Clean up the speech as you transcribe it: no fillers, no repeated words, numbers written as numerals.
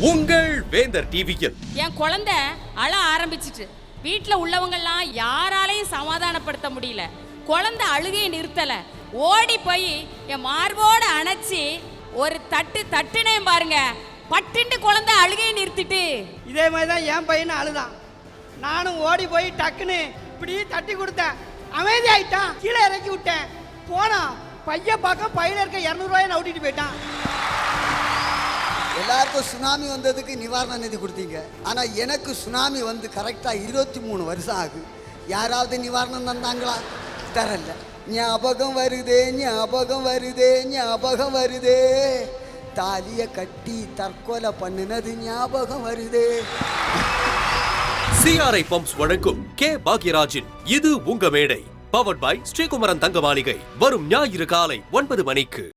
உங்கள் வேந்தர் டிவியில் என் குழந்தை அழ ஆரம்பிச்சிட்டு வீட்டுல உள்ளவங்கெல்லாம் யாராலையும் சமாதானப்படுத்த முடியல. குழந்தை அழுகையை நிறுத்தல. ஓடி போய் என் மார்போட அணைச்சி ஒரு தட்டு தட்டுனே பாருங்க. பட்டுண்டு குழந்தை அழுகையை நிறுத்திட்டு இதே மாதிரி தான் என் பையனை அழுதான். நானும் ஓடி போய் டக்குன்னு இப்படி தட்டி கொடுத்தேன். அமைதி ஆயிட்டான். கீழே இறக்கி விட்டேன். போனா பையன் பார்க்க பையில இருக்க 200 ரூபாயை நவுட்டிட்டு போயிட்டான். எல்லாருக்கும் சுனாமி வந்ததுக்கு நிவாரண நிதி கொடுத்தீங்க. ஆனால் எனக்கு சுனாமி வந்து கரெக்டாக 23 வருஷம் ஆகுது. யாராவது நிவாரணம் தந்தாங்களா? தரல. ஞாபகம் வருதே, ஞாபகம் வருதே, ஞாபகம் வருதே, தாலியை கட்டி தற்கொலை பண்ணினது ஞாபகம் வருதே. சிஆர்ஐ பம்ப்ஸ் வழங்கும் கே பாக்யராஜின் இது உங்க மேடை. பவர்ட் பை ஸ்ரீகுமரன் தங்க மாளிகை. வரும் ஞாயிறு காலை 9 மணிக்கு.